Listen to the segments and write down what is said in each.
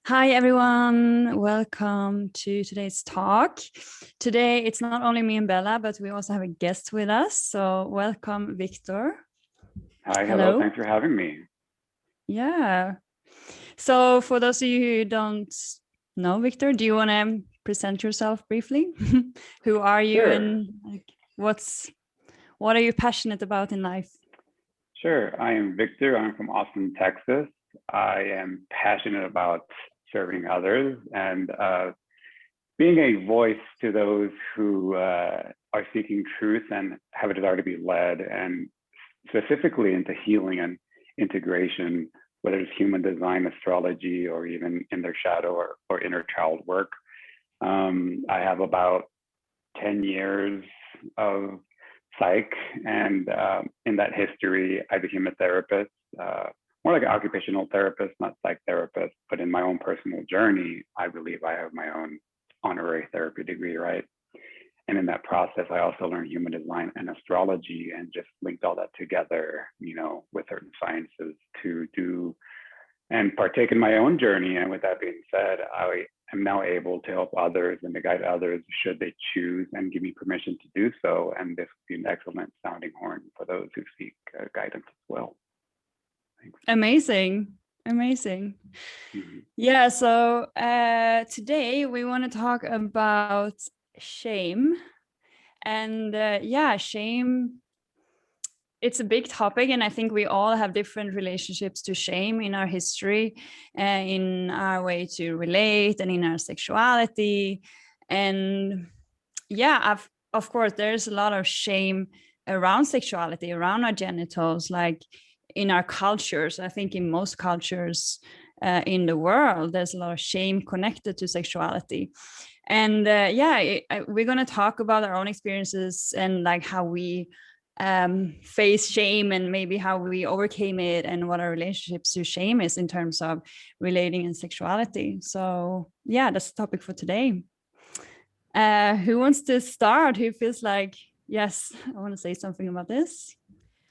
Hi, everyone. Welcome to today's talk. Today, it's not only me and Bella, but we also have a guest with us. So welcome, Victor. Hi, hello. Hello. Thanks for having me. Yeah. So for those of you who don't know Victor, do you want to present yourself briefly? Who are you Sure, and what are you passionate about in life? sure. I am Victor. I'm from Austin, Texas. I am passionate about serving others and being a voice to those who are seeking truth and have a desire to be led, and specifically into healing and integration, whether it's human design, astrology, or even in their shadow or inner child work. I have about 10 years of psych. And in that history, I became a therapist, more like an occupational therapist, not psych therapist. But in my own personal journey, I believe I have my own honorary therapy degree, right? And in that process, I also learned human design and astrology and just linked all that together, with certain sciences to do and partake in my own journey. And with that being said, I am now able to help others and to guide others should they choose and give me permission to do so. And this would be an excellent sounding horn for those who seek guidance as well. Thanks. Amazing. Amazing. Mm-hmm. Yeah, so today we want to talk about shame. And shame, it's a big topic. And I think we all have different relationships to shame in our history, in our way to relate, and in our sexuality. And of course, there's a lot of shame around sexuality, around our genitals, like in our cultures. I think in most cultures in the world, there's a lot of shame connected to sexuality. And we're going to talk about our own experiences and like how we face shame and maybe how we overcame it and what our relationships to shame is in terms of relating and sexuality. So yeah, that's the topic for today. Who wants to start? Who feels like, yes, I want to say something about this?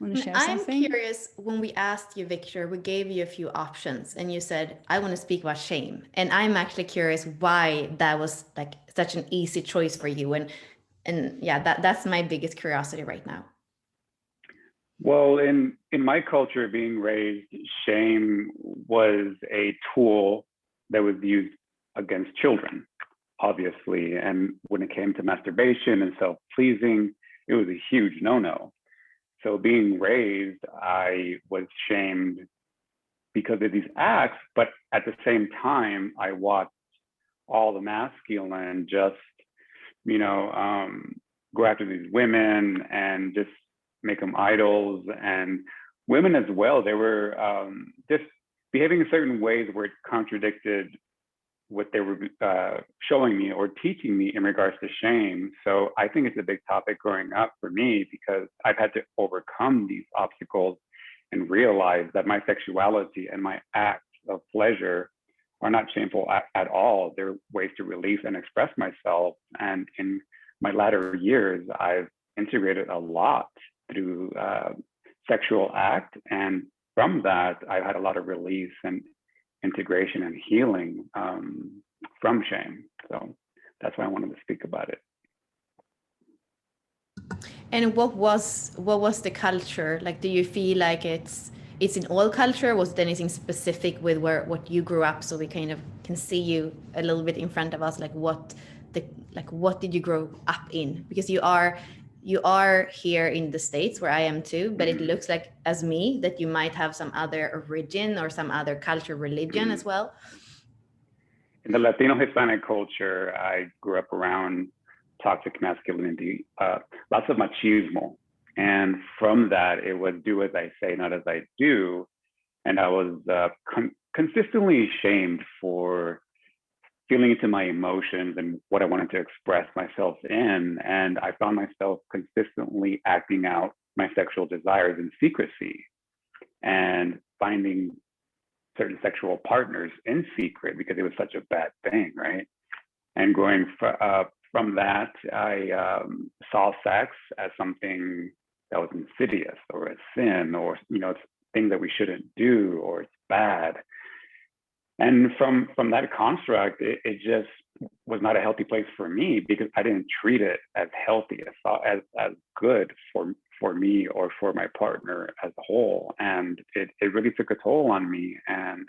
Want to share I'm something? curious, when we asked you, Victor, we gave you a few options and you said, I want to speak about shame. And I'm actually curious why that was like such an easy choice for you. And yeah, that's my biggest curiosity right now. Well, in my culture, being raised, shame was a tool that was used against children, obviously. And when it came to masturbation and self-pleasing, it was a huge no-no. So being raised, I was shamed because of these acts, but at the same time, I watched all the masculine just, you know, um, go after these women and just make them idols. And women as well, they were just behaving in certain ways where it contradicted what they were showing me or teaching me in regards to shame. So I think it's a big topic growing up for me because I've had to overcome these obstacles and realize that my sexuality and my acts of pleasure are not shameful at all. They're ways to release and express myself. And in my latter years, I've integrated a lot through sexual act. And from that, I've had a lot of release and integration and healing from shame. So that's why I wanted to speak about it. And what was the culture? Like, do you feel like it's in all culture? Was there anything specific with what you grew up, so we kind of can see you a little bit in front of us, like what did you grow up in? Because you are here in the States where I am too, but it looks like as me that you might have some other origin or some other culture, religion as well. In the Latino Hispanic culture, I grew up around toxic masculinity, lots of machismo. And from that, it was do as I say, not as I do. And I was consistently shamed for feeling into my emotions and what I wanted to express myself in. And I found myself consistently acting out my sexual desires in secrecy and finding certain sexual partners in secret because it was such a bad thing, right? And going from that, I saw sex as something that was insidious or a sin or, it's things that we shouldn't do or it's bad. And from that construct, it just was not a healthy place for me, because I didn't treat it as healthy, as good for me or for my partner as a whole. And it really took a toll on me. And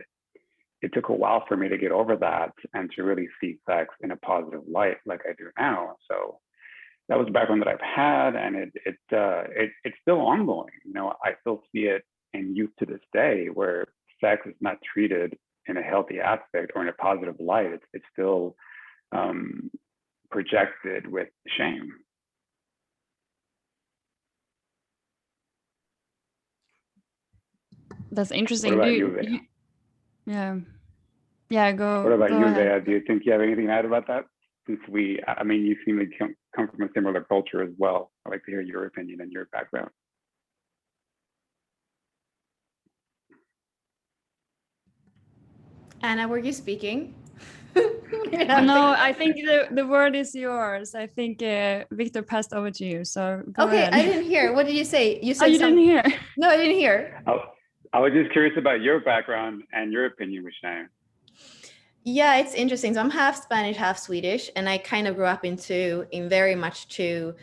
it took a while for me to get over that and to really see sex in a positive light like I do now. So that was a background that I've had, and it's still ongoing. You know, I still see it in youth to this day, where sex is not treated in a healthy aspect or in a positive light. It's still projected with shame. That's interesting. What about you, Vea? Yeah, go. What about go you, ahead. Vea? Do you think you have anything to add about that? Since I mean, you seem to come from a similar culture as well. I'd like to hear your opinion and your background. Anna, were you speaking? No, I think the word is yours. I think Victor passed over to you, so go Okay, ahead. I didn't hear. What did you say? You said Oh, you didn't hear? No, I didn't hear. I was just curious about your background and your opinion with shame. Yeah, it's interesting. So I'm half Spanish, half Swedish, and I kind of grew up in very much two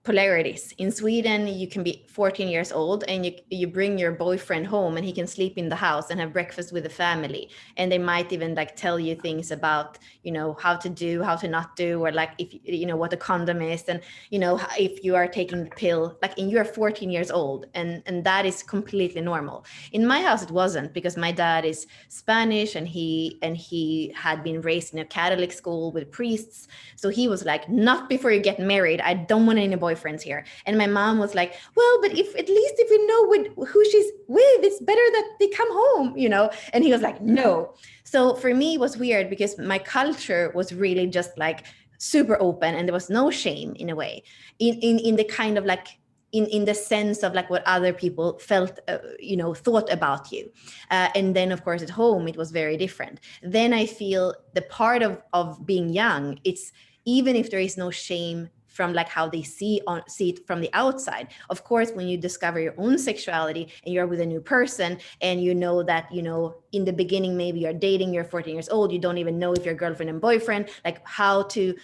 polarities. In Sweden, you can be 14 years old and you bring your boyfriend home and he can sleep in the house and have breakfast with the family. And they might even like tell you things about, you know, how to do, how to not do, or like if, you know, what a condom is, and, you know, if you are taking the pill, like, and you're 14 years old, and that is completely normal. In my house, it wasn't, because my dad is Spanish and he had been raised in a Catholic school with priests. So he was like, not before you get married. I don't want any boyfriends here. And my mom was like, well, but if at least if we know who she's with, it's better that they come home, you know? And he was like, no. So for me, it was weird, because my culture was really just like super open, and there was no shame in a way, in the kind of like, in the sense of like what other people felt, you know, thought about you. And then of course at home, it was very different. Then I feel the part of being young, it's, even if there is no shame from like how they see it from the outside. Of course, when you discover your own sexuality and you're with a new person, and you know that, you know, in the beginning, maybe you're dating, you're 14 years old, you don't even know if you're girlfriend and boyfriend, like how to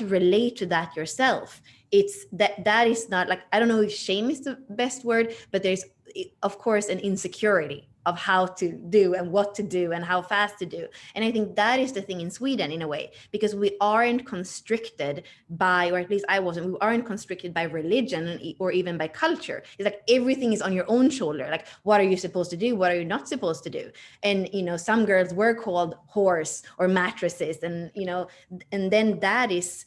relate to that yourself. It's that is not like, I don't know if shame is the best word, but there's of course an insecurity of how to do and what to do and how fast to do. And I think that is the thing in Sweden in a way, because we aren't constricted by, or at least I wasn't, we aren't constricted by religion or even by culture. It's like everything is on your own shoulder. Like, what are you supposed to do? What are you not supposed to do? And, you know, some girls were called horse or mattresses, and, you know, and then that is,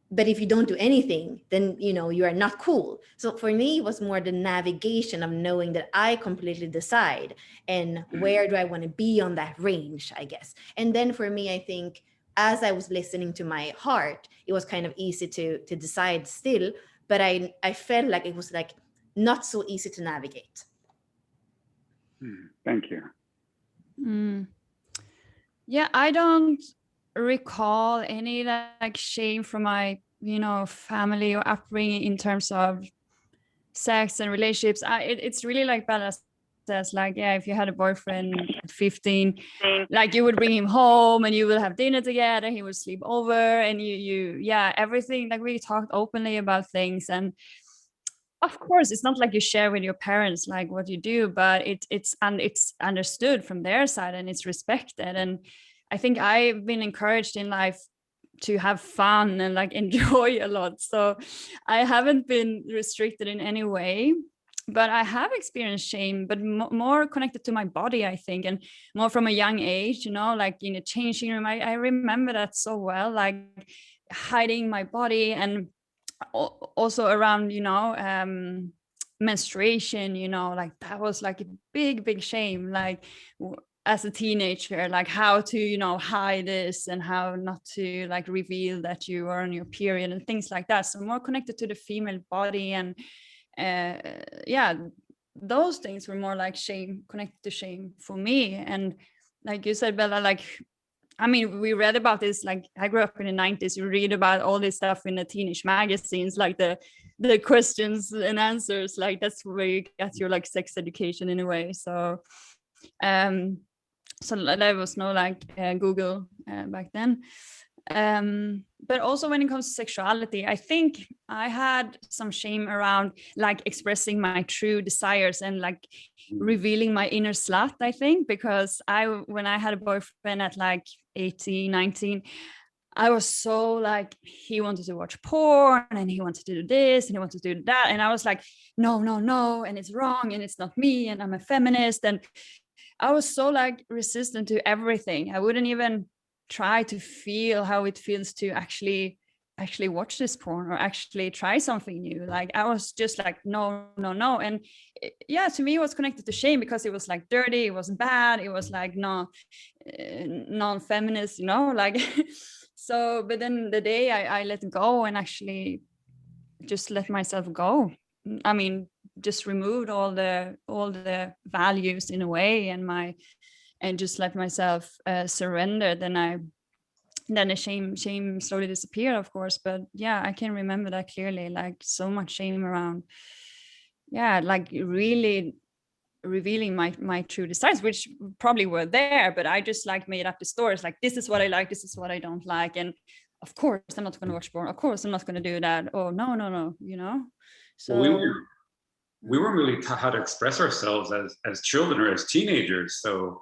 but if you don't do anything, then, you know, you are not cool. So for me, it was more the navigation of knowing that I completely decide, and where do I want to be on that range, I guess. And then for me, I think as I was listening to my heart, it was kind of easy to decide still, but I felt like it was like not so easy to navigate. Thank you. Yeah, I don't recall any like shame from my, you know, family or upbringing in terms of sex and relationships. It's really like Bella says, like, yeah, if you had a boyfriend at 15, like you would bring him home and you will have dinner together, he would sleep over, and yeah, everything, like we talked openly about things. And of course, it's not like you share with your parents like what you do, but it's understood from their side and it's respected. And I think I've been encouraged in life to have fun and like enjoy a lot. So I haven't been restricted in any way, but I have experienced shame, but more connected to my body, I think, and more from a young age, you know, like in a changing room. I remember that so well, like hiding my body, and also around, you know, menstruation, you know, like that was like a big shame, like as a teenager, like how to, you know, hide this and how not to like reveal that you are on your period and things like that. So more connected to the female body. And yeah, those things were more like shame, connected to shame for me. And like you said, Bella, like, I mean, we read about this, like I grew up in the 90s, you read about all this stuff in the teenage magazines, like the questions and answers, like that's where you get your like sex education in a way. So So there was no like Google back then. But also when it comes to sexuality, I think I had some shame around like expressing my true desires and like revealing my inner slut, I think, because when I had a boyfriend at like 18, 19, I was so like, he wanted to watch porn and he wanted to do this and he wanted to do that. And I was like, no, no, no. And it's wrong. And it's not me. And I'm a feminist. And I was so like resistant to everything. I wouldn't even try to feel how it feels to actually watch this porn or actually try something new. Like I was just like, no, no, no. And yeah, to me it was connected to shame because it was like dirty, it wasn't bad, it was like no non-feminist, you know, like so. But then the day I let go and actually just let myself go, I mean, just removed all the values in a way and just let myself surrender, then the shame slowly disappeared, of course. But yeah, I can remember that clearly, like so much shame around, yeah, like really revealing my true desires, which probably were there, but I just like made up the stories, like this is what I like, this is what I don't like, and of course I'm not going to watch porn, of course I'm not going to do that, oh no, no, no, you know. Well, So we weren't really taught how to express ourselves as children or as teenagers. So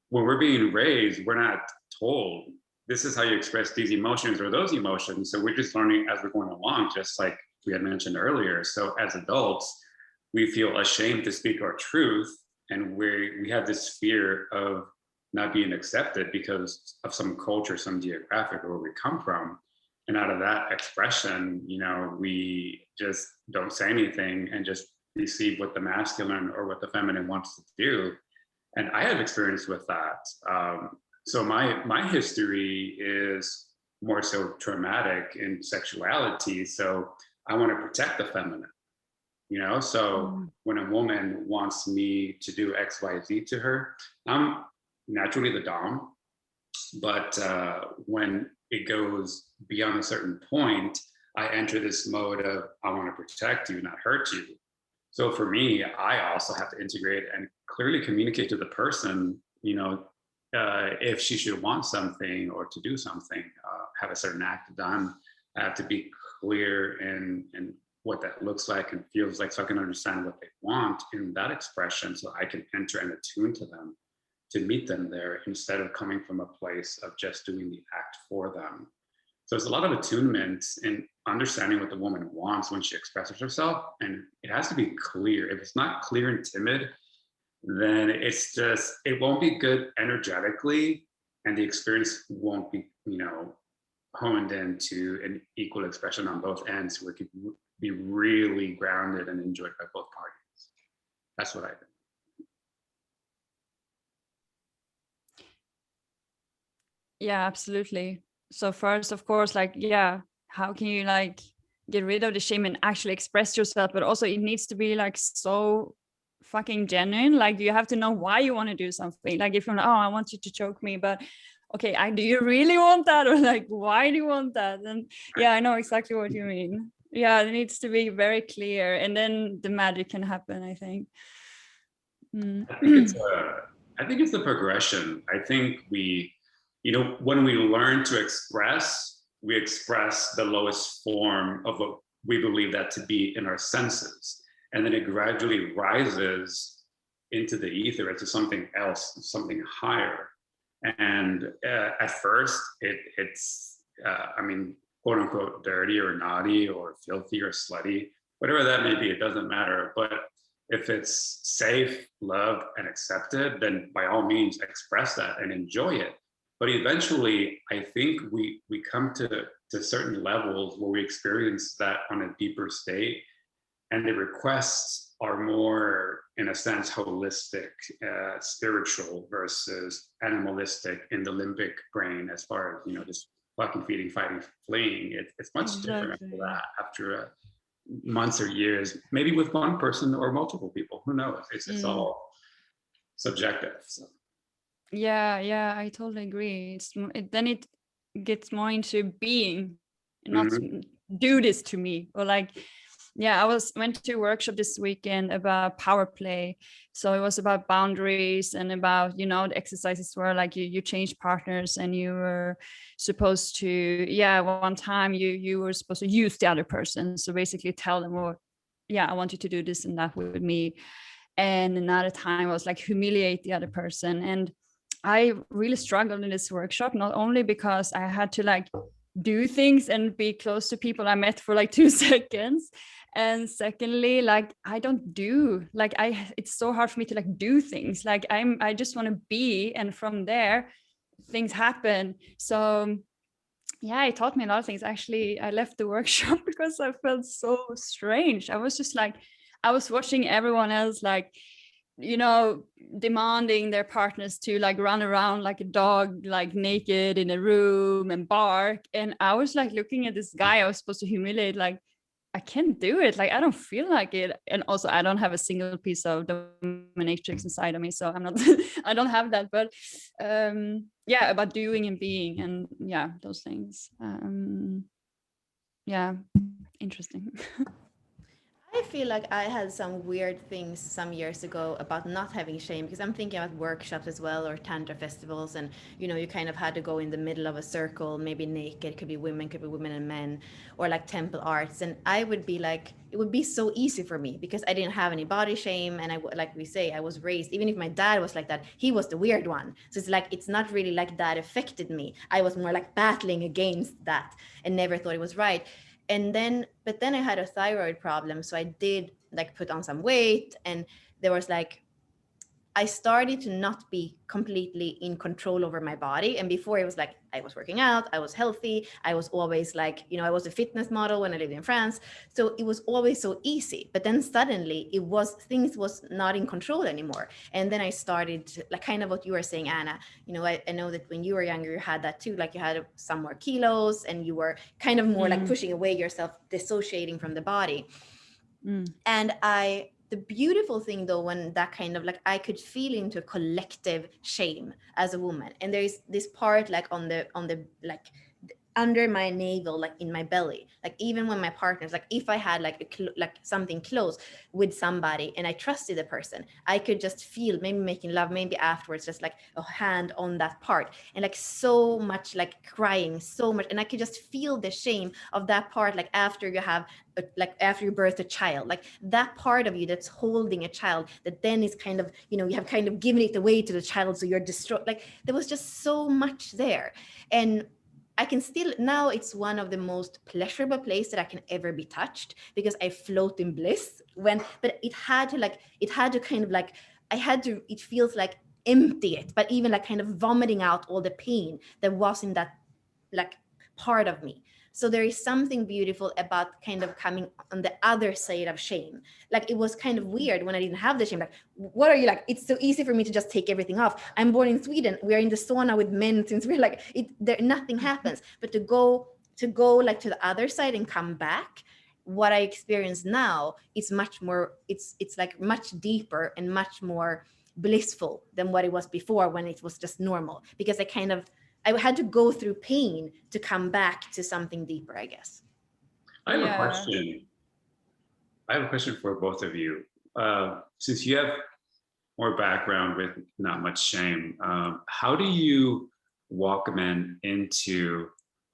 when we're being raised, we're not told this is how you express these emotions or those emotions. So we're just learning as we're going along, just like we had mentioned earlier. So as adults, we feel ashamed to speak our truth, and we have this fear of not being accepted because of some culture, some geographic, or where we come from. And out of that expression, you know, we just don't say anything and just receive what the masculine or what the feminine wants to do. And I have experience with that. So my history is more so traumatic in sexuality. So I want to protect the feminine, you know. So when a woman wants me to do X, Y, Z to her, I'm naturally the dom. But when it goes beyond a certain point, I enter this mode of I want to protect you, not hurt you. So for me, I also have to integrate and clearly communicate to the person, you know, if she should want something or to do something, have a certain act done. I have to be clear in what that looks like and feels like, so I can understand what they want in that expression, so I can enter and attune to them, to meet them there, instead of coming from a place of just doing the act for them. So there's a lot of attunement in understanding what the woman wants when she expresses herself, and it has to be clear. If it's not clear and timid, then it won't be good energetically, and the experience won't be, you know, honed into an equal expression on both ends, where it could be really grounded and enjoyed by both parties. That's what I think. yeah, absolutely. So first, of course, like, yeah, how can you like get rid of the shame and actually express yourself? But also it needs to be like so fucking genuine. Like you have to know why you want to do something. Like if you're like, oh, I want you to choke me, but okay, do you really want that? Or like, why do you want that? And yeah, I know exactly what you mean. Yeah, it needs to be very clear, and then the magic can happen, I think. I think it's the progression. I think you know, when we learn to express, we express the lowest form of what we believe that to be in our senses. And then it gradually rises into the ether, into something else, something higher. And at first, it's, I mean, quote unquote, dirty or naughty or filthy or slutty, whatever that may be, it doesn't matter. But if it's safe, loved, and accepted, then by all means express that and enjoy it. But eventually, I think we come to certain levels where we experience that on a deeper state, and the requests are more, in a sense, holistic, spiritual versus animalistic in the limbic brain, as far as, you know, just fucking, feeding, fighting, fleeing. It's much different after that, after months or years, maybe with one person or multiple people, who knows? It's all subjective. So. Yeah, I totally agree. Then it gets more into being, not do this to me, or like yeah, went to a workshop this weekend about power play. So it was about boundaries and about, the exercises were like you change partners and you were supposed to, one time you were supposed to use the other person. So basically tell them, well, I want you to do this and that with me. And another time was like humiliate the other person. And I really struggled in this workshop, not only because I had to like do things and be close to people I met for like 2 seconds. And secondly, like I don't do, like it's so hard for me to like do things. Like I just want to be, and from there things happen. So yeah, it taught me a lot of things. Actually, I left the workshop because I felt so strange. I was just like, I was watching everyone else like, demanding their partners to like run around like a dog, like naked in a room and bark. And I was like looking at this guy I was supposed to humiliate, like, I can't do it. Like, I don't feel like it. And also I don't have a single piece of dominatrix inside of me. So I'm not, I don't have that, but yeah, about doing and being and yeah, those things. Yeah, interesting. I feel like I had some weird things some years ago about not having shame, because I'm thinking about workshops as well, or tantra festivals, and you kind of had to go in the middle of a circle, maybe naked, could be women and men, or like temple arts. And I would be like, it would be so easy for me because I didn't have any body shame, and like we say, I was raised, even if my dad was like that, he was the weird one. So it's like, it's not really like that affected me. I was more like battling against that and never thought it was right. But then I had a thyroid problem. So I did like put on some weight, and there was like, I started to not be completely in control over my body. And before it was like, I was working out, I was healthy. I was always like, I was a fitness model when I lived in France. So it was always so easy. But then suddenly things was not in control anymore. And then I started to, like kind of what you were saying, Anna, I know that when you were younger, you had that too, like you had some more kilos and you were kind of more like pushing away yourself, dissociating from the body. And the beautiful thing though, when that kind of like, I could feel into a collective shame as a woman. And there's this part like on the like under my navel, like in my belly, like even when my partners, like if I had like like something close with somebody and I trusted the person, I could just feel, maybe making love, maybe afterwards, just like a hand on that part, and like so much like crying so much, and I could just feel the shame of that part, like after you have like after you birth a child, like that part of you that's holding a child that then is kind of, you have kind of given it away to the child, so you're destroyed. Like there was just so much there. And I can still, now it's one of the most pleasurable places that I can ever be touched, because I float in bliss but it had to kind of like, it feels like empty it, but even like kind of vomiting out all the pain that was in that like part of me. So there is something beautiful about kind of coming on the other side of shame. Like it was kind of weird when I didn't have the shame. Like, what are you like? It's so easy for me to just take everything off. I'm born in Sweden. We're in the sauna with men since we're like, nothing happens. But to go like to the other side and come back, what I experience now is much more, it's like much deeper and much more blissful than what it was before, when it was just normal, because I had to go through pain to come back to something deeper, I guess. I have a question. I have a question for both of you. Since you have more background with not much shame, how do you walk men into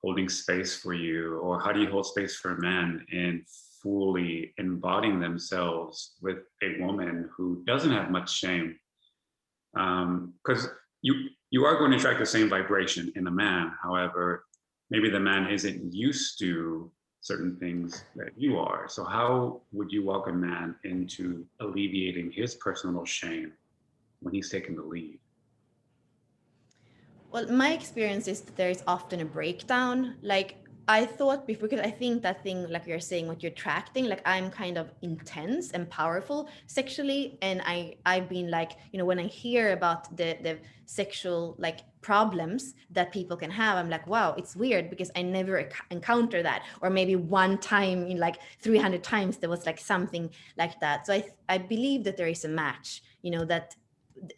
holding space for you, or how do you hold space for men in fully embodying themselves with a woman who doesn't have much shame? Because you are going to attract the same vibration in a man. However, maybe the man isn't used to certain things that you are. So how would you walk a man into alleviating his personal shame when he's taking the lead? Well, my experience is that there is often a breakdown. Like I thought before, because I think that thing, like you're saying, what you're attracting, like I'm kind of intense and powerful sexually. And I've been like, when I hear about the sexual like problems that people can have, I'm like, wow, it's weird, because I never encounter that. Or maybe one time in like 300 times there was like something like that. So I believe that there is a match, that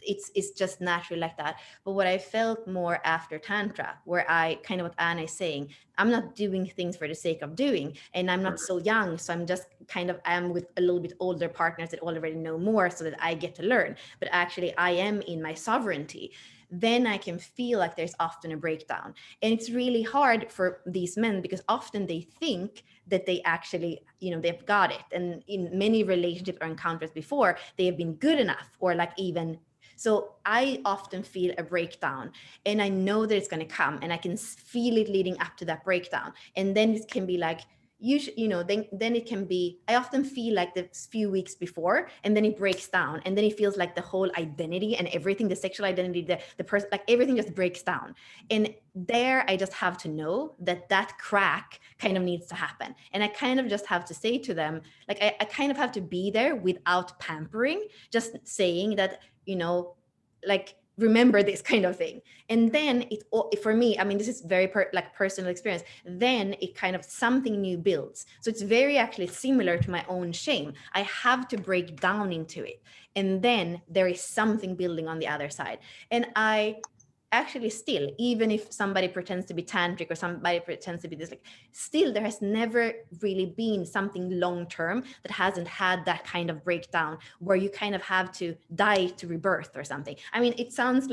it's just naturally like that. But what I felt more after Tantra, where I kind of what Anna is saying, I'm not doing things for the sake of doing, and I'm not so young, so I'm just kind of, I'm with a little bit older partners that already know more so that I get to learn, but actually I am in my sovereignty. Then I can feel like there's often a breakdown. And it's really hard for these men because often they think that they actually, you know, they've got it. And in many relationships or encounters before, they have been good enough, or like even, so I often feel a breakdown, and I know that it's going to come, and I can feel it leading up to that breakdown. And then it can be like, you know, then it can be, I often feel like the few weeks before, and then it breaks down, and then it feels like the whole identity and everything, the sexual identity, the person, like everything just breaks down. And there I just have to know that that crack kind of needs to happen. And I kind of just have to say to them, like, I kind of have to be there without pampering, just saying that, you know, like, remember this kind of thing. And then it, for me, I mean, this is very personal experience, then it kind of something new builds. So it's very actually similar to my own shame. I have to break down into it, and then there is something building on the other side. And I actually still, even if somebody pretends to be tantric or somebody pretends to be this, like, still there has never really been something long term that hasn't had that kind of breakdown where you kind of have to die to rebirth or something. I mean, it sounds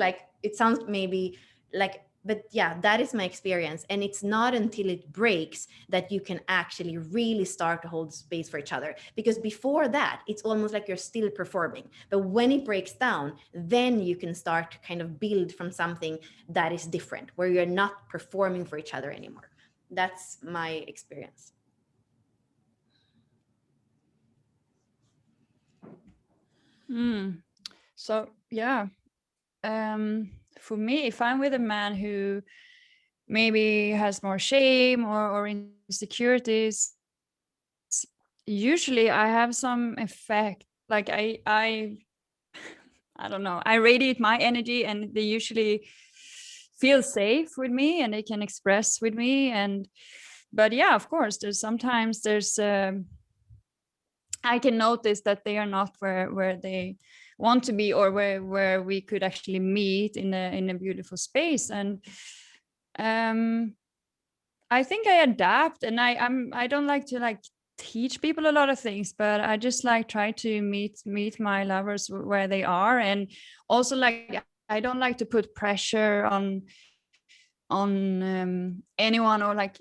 maybe like, but yeah, that is my experience. And it's not until it breaks that you can actually really start to hold space for each other. Because before that, it's almost like you're still performing. But when it breaks down, then you can start to kind of build from something that is different, where you're not performing for each other anymore. That's my experience. So yeah, for me, if I'm with a man who maybe has more shame or insecurities, usually I have some effect. Like I don't know, I radiate my energy, and they usually feel safe with me and they can express with me. And but yeah, of course, there's I can notice that they are not where they want to be, or where we could actually meet in a beautiful space. And I think I adapt, and I don't like to like teach people a lot of things, but I just like try to meet my lovers where they are. And also, like, I don't like to put pressure on anyone, or like,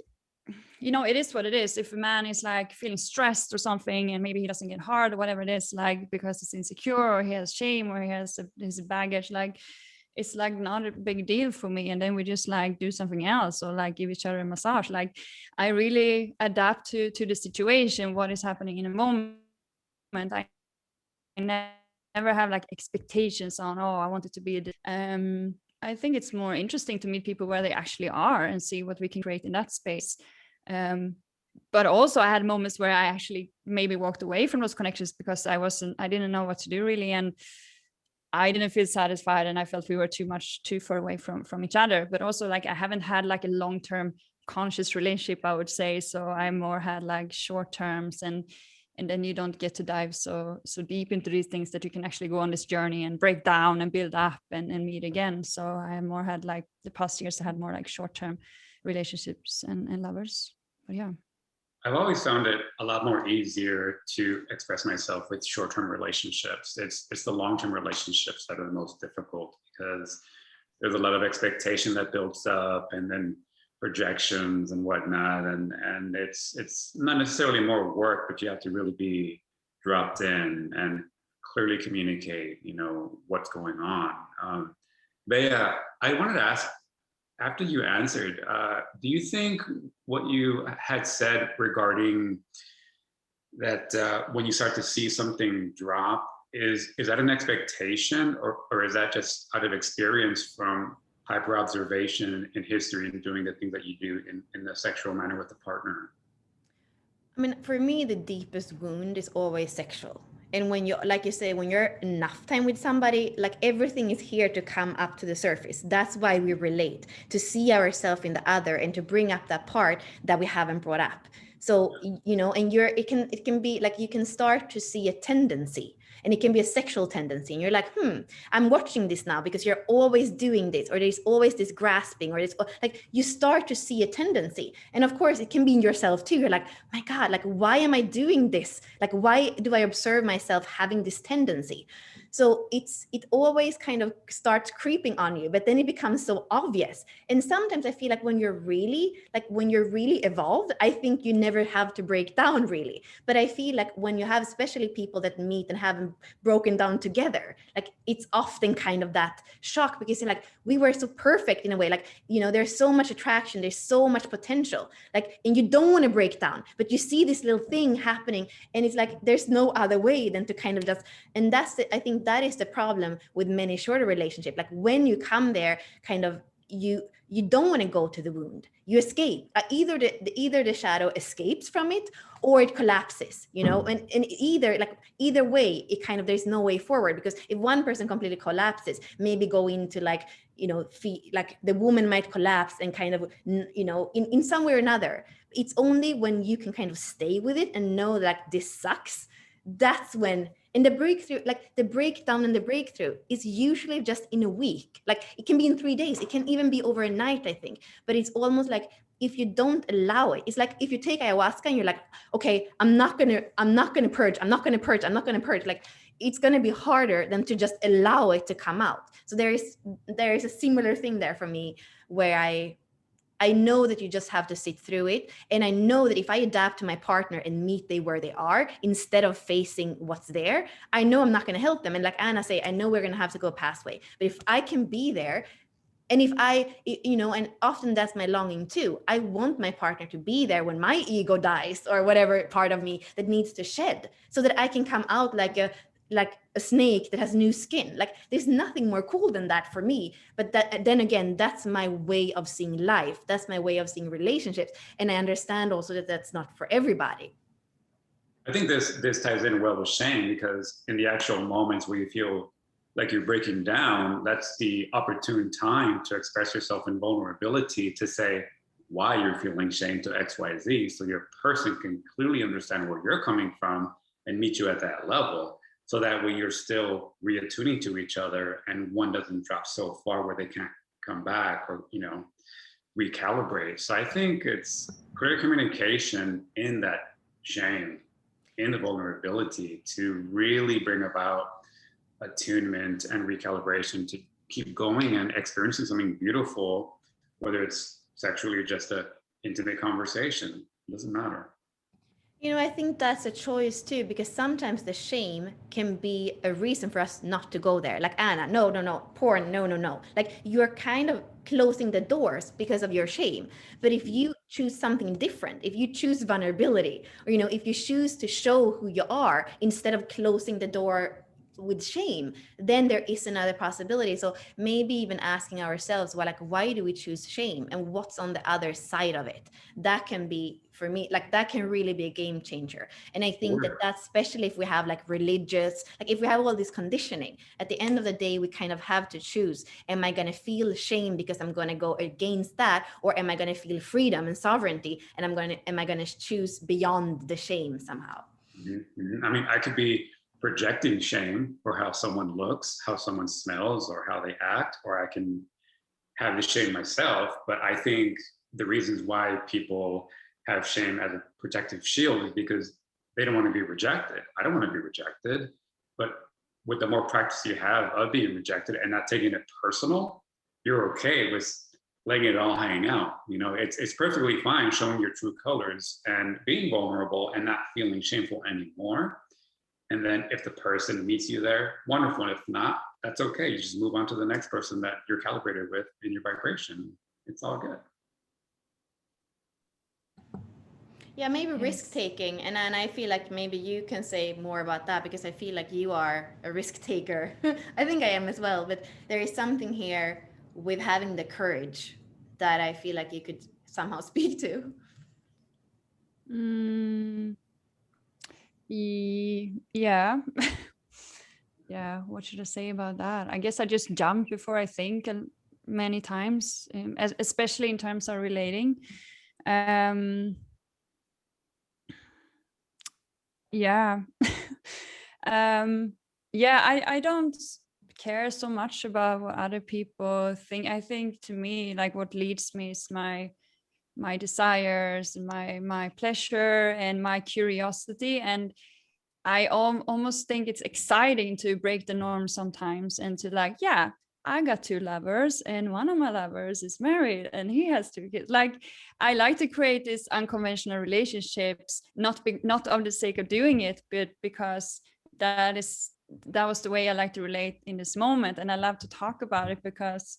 you know, it is what it is. If a man is like feeling stressed or something, and maybe he doesn't get hard or whatever it is, like because he's insecure or he has shame or he has his baggage, like it's like not a big deal for me. And then we just like do something else, or like give each other a massage. Like I really adapt to the situation, what is happening in a moment. I never have like expectations on, oh, I want it to be I think it's more interesting to meet people where they actually are and see what we can create in that space. But also I had moments where I actually maybe walked away from those connections because I didn't know what to do really, and I didn't feel satisfied, and I felt we were too far away from each other. But also, like, I haven't had like a long-term conscious relationship, I would say. So I more had like short terms, and then you don't get to dive so deep into these things that you can actually go on this journey and break down and build up and meet again. So I more had like the past years, I had more like short-term relationships and lovers. But yeah, I've always found it a lot more easier to express myself with short-term relationships. It's the long-term relationships that are the most difficult, because there's a lot of expectation that builds up, and then projections and whatnot, and it's not necessarily more work, but you have to really be dropped in and clearly communicate, you know, what's going on. Bea, I wanted to ask, after you answered, do you think what you had said regarding that when you start to see something drop, is that an expectation, or is that just out of experience from hyper observation in history and doing the things that you do in the sexual manner with the partner? I mean, for me, the deepest wound is always sexual. And when you, like you say, when you're enough time with somebody, like everything is here to come up to the surface. That's why we relate, to see ourselves in the other and to bring up that part that we haven't brought up. So, you know, and it can be like, you can start to see a tendency. And it can be a sexual tendency. And you're like, I'm watching this now because you're always doing this, or there's always this grasping, or this, like you start to see a tendency. And of course it can be in yourself too. You're like, my God, like, why am I doing this? Like, why do I observe myself having this tendency? So it always kind of starts creeping on you, but then it becomes so obvious. And sometimes I feel like when you're really evolved, I think you never have to break down really. But I feel like when you have especially people that meet and haven't broken down together, like it's often kind of that shock, because you're like, we were so perfect in a way, like, you know, there's so much attraction, there's so much potential, like, and you don't want to break down, but you see this little thing happening, and it's like there's no other way than to kind of just, and I think that is the problem with many shorter relationships. Like when you come there, kind of you don't want to go to the wound, you escape. Either the shadow escapes from it, or it collapses, you know, and either way, it kind of, there's no way forward, because if one person completely collapses, maybe go into like, you know, like the woman might collapse and kind of, you know, in some way or another. It's only when you can kind of stay with it and know that this sucks, that's when. And the breakthrough, like the breakdown and the breakthrough is usually just in a week. Like it can be in 3 days. It can even be overnight, I think. But it's almost like if you don't allow it, it's like if you take ayahuasca and you're like, okay, I'm not gonna purge. Like it's gonna be harder than to just allow it to come out. So there is a similar thing there for me, where I know that you just have to sit through it. And I know that if I adapt to my partner and meet they where they are, instead of facing what's there, I know I'm not going to help them. And like Anna say, I know we're going to have to go pathway. But if I can be there, and if I, you know, and often that's my longing too. I want my partner to be there when my ego dies, or whatever part of me that needs to shed, so that I can come out like a snake that has new skin. Like there's nothing more cool than that for me. But then again, that's my way of seeing life. That's my way of seeing relationships. And I understand also that that's not for everybody. I think this ties in well with shame, because in the actual moments where you feel like you're breaking down, that's the opportune time to express yourself in vulnerability, to say why you're feeling shame to XYZ, so your person can clearly understand where you're coming from and meet you at that level. So that way you're still reattuning to each other, and one doesn't drop so far where they can't come back, or, you know, recalibrate. So I think it's clear communication in that shame, in the vulnerability, to really bring about attunement and recalibration, to keep going and experiencing something beautiful, whether it's sexually or just an intimate conversation. It doesn't matter. You know, I think that's a choice too, because sometimes the shame can be a reason for us not to go there. Like Anna, no, porn, no. Like you're kind of closing the doors because of your shame. But if you choose something different, if you choose vulnerability, or, you know, if you choose to show who you are instead of closing the door with shame, then there is another possibility. So maybe even asking ourselves, well, like, why do we choose shame, and what's on the other side of it? That can be, for me, like that can really be a game changer. And I think that that's especially if we have like religious, like if we have all this conditioning, at the end of the day, we kind of have to choose, am I going to feel shame because I'm going to go against that, or am I going to feel freedom and sovereignty, and am I going to choose beyond the shame somehow? Mm-hmm. I mean, I could be projecting shame for how someone looks, how someone smells, or how they act, or I can have the shame myself. But I think the reasons why people have shame as a protective shield is because they don't want to be rejected. I don't want to be rejected. But with the more practice you have of being rejected and not taking it personal, you're okay with letting it all hang out. You know, it's perfectly fine showing your true colors and being vulnerable and not feeling shameful anymore. And then if the person meets you there, wonderful. If not, that's okay. You just move on to the next person that you're calibrated with in your vibration. It's all good. Yeah, maybe risk taking. And then I feel like maybe you can say more about that, because I feel like you are a risk taker. I think I am as well. But there is something here with having the courage that I feel like you could somehow speak to. Yeah. Yeah, what should I say about that? I guess I just jump before I think, and many times, especially in terms of relating. Yeah. yeah, I don't care so much about what other people think. I think to me, like what leads me is my desires, my pleasure, and my curiosity. And I almost think it's exciting to break the norm sometimes, and to like, yeah, I got 2 lovers and one of my lovers is married and he has 2 kids. Like, I like to create these unconventional relationships, not of the sake of doing it, but because that was the way I like to relate in this moment. And I love to talk about it because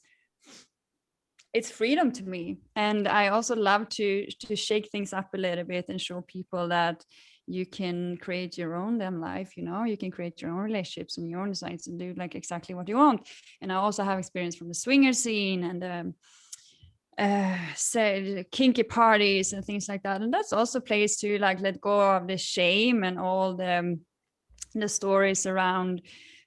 it's freedom to me. And I also love to shake things up a little bit and show people that you can create your own damn life. You can create your own relationships and your own designs and do like exactly what you want. And I also have experience from the swinger scene and say kinky parties and things like that. And that's also a place to like let go of the shame and all the stories around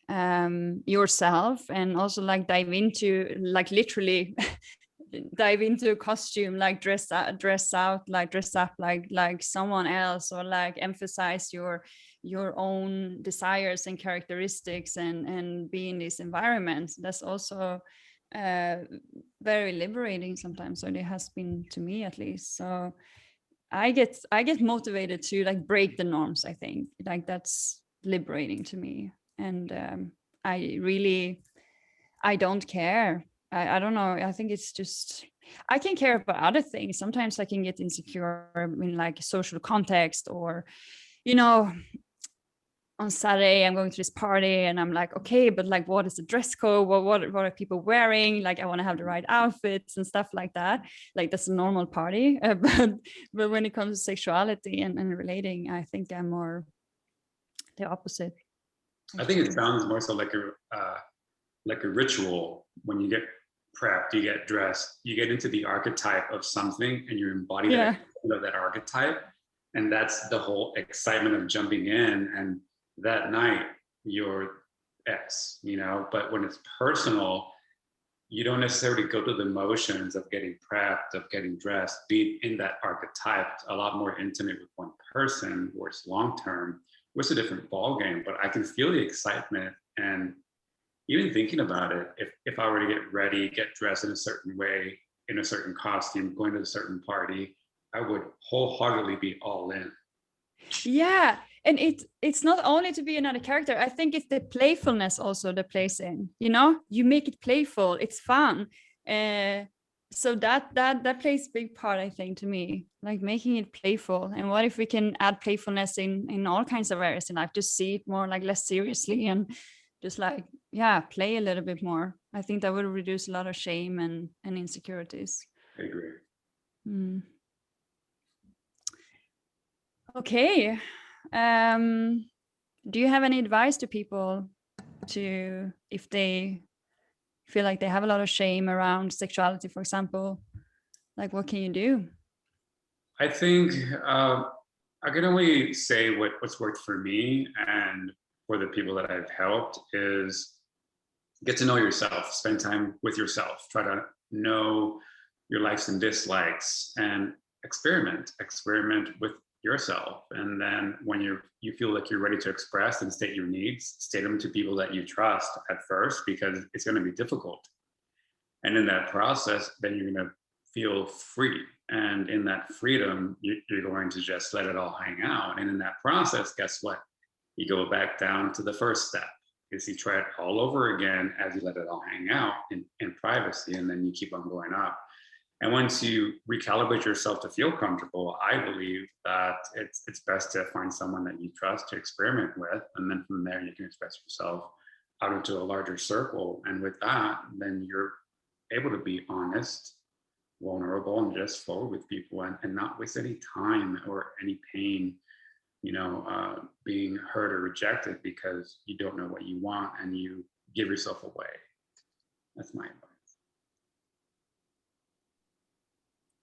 yourself, and also like dive into like literally dive into a costume, like dress up like someone else, or like emphasize your own desires and characteristics and be in these environments. That's also very liberating sometimes, or it has been to me at least. So I get motivated to like break the norms. I think like that's liberating to me. And I don't care. I don't know. I think it's just, I can care about other things. Sometimes I can get insecure in like social context, or, on Saturday I'm going to this party and I'm like, okay, but like, what is the dress code? What are people wearing? Like, I want to have the right outfits and stuff like that. Like, that's a normal party. But when it comes to sexuality and relating, I think I'm more the opposite. I think it sounds more so like a ritual. When you get prepped, you get dressed, you get into the archetype of something, and you embody that archetype, and that's the whole excitement of jumping in. And that night, you're X, But when it's personal, you don't necessarily go through the motions of getting prepped, of getting dressed, being in that archetype. It's a lot more intimate with one person, where it's long term, it's a different ball game. But I can feel the excitement. And even thinking about it, if I were to get ready, get dressed in a certain way, in a certain costume, going to a certain party, I would wholeheartedly be all in. Yeah, and it's not only to be another character. I think it's the playfulness also that plays in. You make it playful, it's fun. So that plays a big part, I think, to me, like making it playful. And what if we can add playfulness in all kinds of areas in life? Just see it more like less seriously and just like, yeah, play a little bit more. I think that would reduce a lot of shame and insecurities. I agree. Okay. Do you have any advice to people to, if they feel like they have a lot of shame around sexuality, for example, like what can you do? I think I can only say what's worked for me and for the people that I've helped is get to know yourself, spend time with yourself, try to know your likes and dislikes, and experiment with yourself. And then when you feel like you're ready to express and state your needs, state them to people that you trust at first, because it's going to be difficult. And in that process, then you're going to feel free. And in that freedom, you're going to just let it all hang out. And in that process, guess what? You go back down to the first step, is you try it all over again as you let it all hang out in privacy, and then you keep on going up. And once you recalibrate yourself to feel comfortable, I believe that it's best to find someone that you trust to experiment with. And then from there, you can express yourself out into a larger circle. And with that, then you're able to be honest, vulnerable, and just forward with people, and not waste any time or any pain, being hurt or rejected because you don't know what you want and you give yourself away. That's my advice.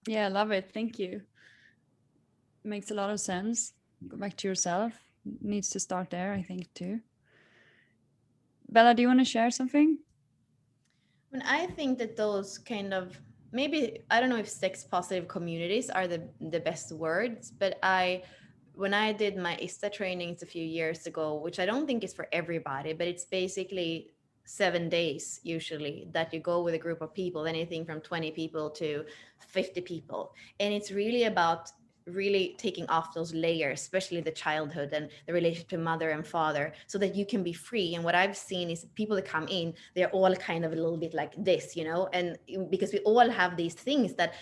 Yeah, I love it. Thank you. Makes a lot of sense. Go back to yourself. Needs to start there, I think, too. Bella, do you want to share something? I think that those kind of, maybe, I don't know if sex positive communities are the best words, but I when I did my ISTA trainings a few years ago, which I don't think is for everybody, but it's basically 7 days usually that you go with a group of people, anything from 20 people to 50 people. And it's really about really taking off those layers, especially the childhood and the relationship to mother and father, so that you can be free. And what I've seen is people that come in, they're all kind of a little bit like this, you know, and because we all have these things that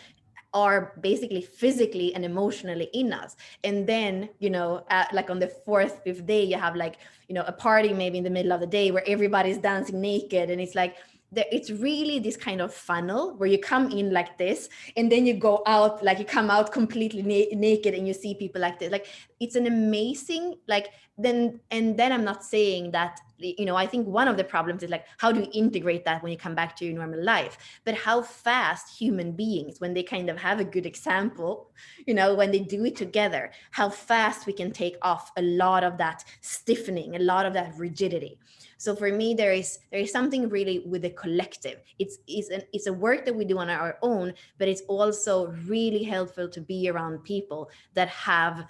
are basically physically and emotionally in us. And then, you know, like on the 4th, 5th day, you have like, you know, a party maybe in the middle of the day where everybody's dancing naked. And it's like, it's really this kind of funnel where you come in like this, and then you go out, like you come out completely naked, and you see people like this. Like, it's an amazing, like, then I'm not saying that, you know, I think one of the problems is like, how do you integrate that when you come back to your normal life? But how fast human beings, when they kind of have a good example, you know, when they do it together, how fast we can take off a lot of that stiffening, a lot of that rigidity. So for me, there is something really with the collective. It's a work that we do on our own, but it's also really helpful to be around people that have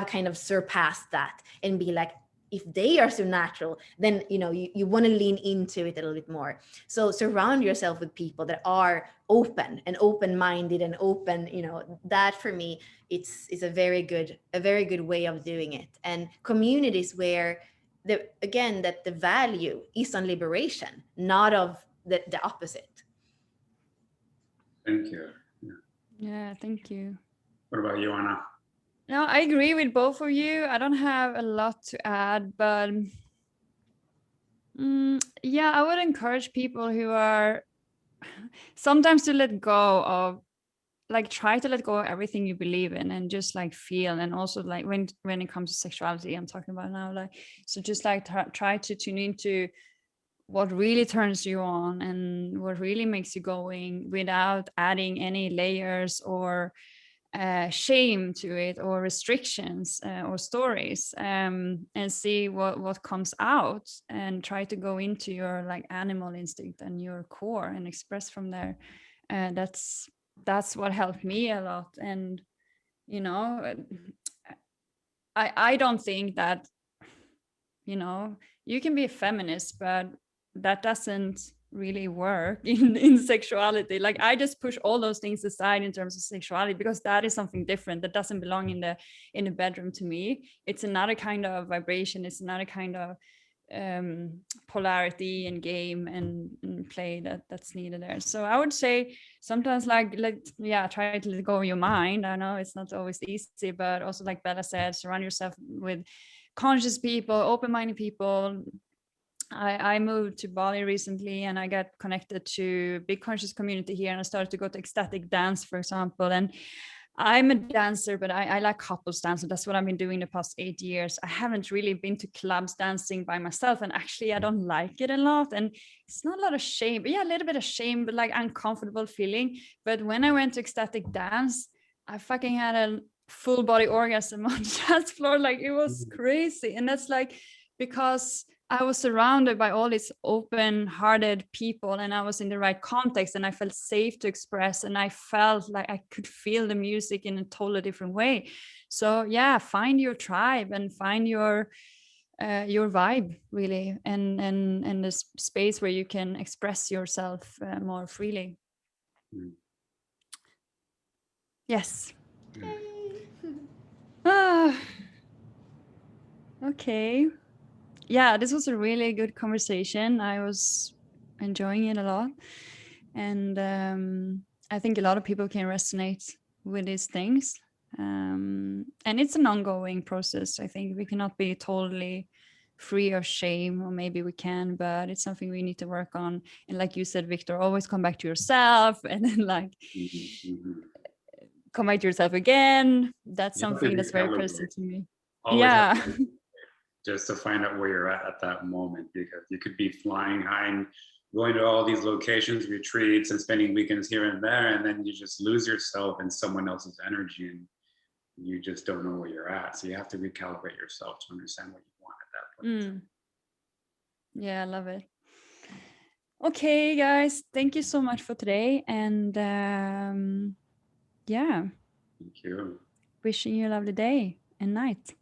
kind of surpassed that, and be like, if they are so natural, then, you know, you want to lean into it a little bit more. So surround yourself with people that are open and open-minded and open, you know, that for me, it's a very good way of doing it. And communities where that the value is on liberation, not of the opposite. Thank you. Yeah, thank you. What about you, Anna? No, I agree with both of you. I don't have a lot to add, but yeah, I would encourage people who are sometimes to let go of, like, try to let go of everything you believe in and just like feel. And also like when it comes to sexuality, I'm talking about now, like, so just like try to tune into what really turns you on and what really makes you going, without adding any layers or shame to it, or restrictions, or stories, and see what comes out, and try to go into your like animal instinct and your core and express from there. That's what helped me a lot. And you know, I don't think that, you know, you can be a feminist, but that doesn't really work in sexuality. Like, I just push all those things aside in terms of sexuality, because that is something different that doesn't belong in the bedroom to me. It's another kind of vibration. It's another kind of polarity and game and play that's needed there. So I would say sometimes like try to let go of your mind. I know it's not always easy, but also, like Bella said, surround yourself with conscious people, open-minded people. I moved to Bali recently, and I got connected to a big conscious community here, and I started to go to ecstatic dance, for example. And I'm a dancer, but I like couples dance. So that's what I've been doing the past 8 years. I haven't really been to clubs dancing by myself. And actually, I don't like it a lot. And it's not a lot of shame, but yeah, a little bit of shame, but like uncomfortable feeling. But when I went to ecstatic dance, I fucking had a full body orgasm on the dance floor. Like, it was crazy. And that's like, because I was surrounded by all these open-hearted people, and I was in the right context, and I felt safe to express, and I felt like I could feel the music in a totally different way. So yeah, find your tribe and find your vibe, really, and this space where you can express yourself more freely. Yes. Okay. Yeah, this was a really good conversation. I was enjoying it a lot. And I think a lot of people can resonate with these things. And it's an ongoing process. I think we cannot be totally free of shame, or maybe we can, but it's something we need to work on. And like you said, Victor, always come back to yourself, and then like come back to yourself again. That's something that's very personal to me. Always just to find out where you're at that moment, because you could be flying high and going to all these locations, retreats, and spending weekends here and there, and then you just lose yourself in someone else's energy, and you just don't know where you're at. So you have to recalibrate yourself to understand what you want at that point. Yeah, I love it. Okay, guys, thank you so much for today. And yeah, Thank you. wishing you a lovely day. and night.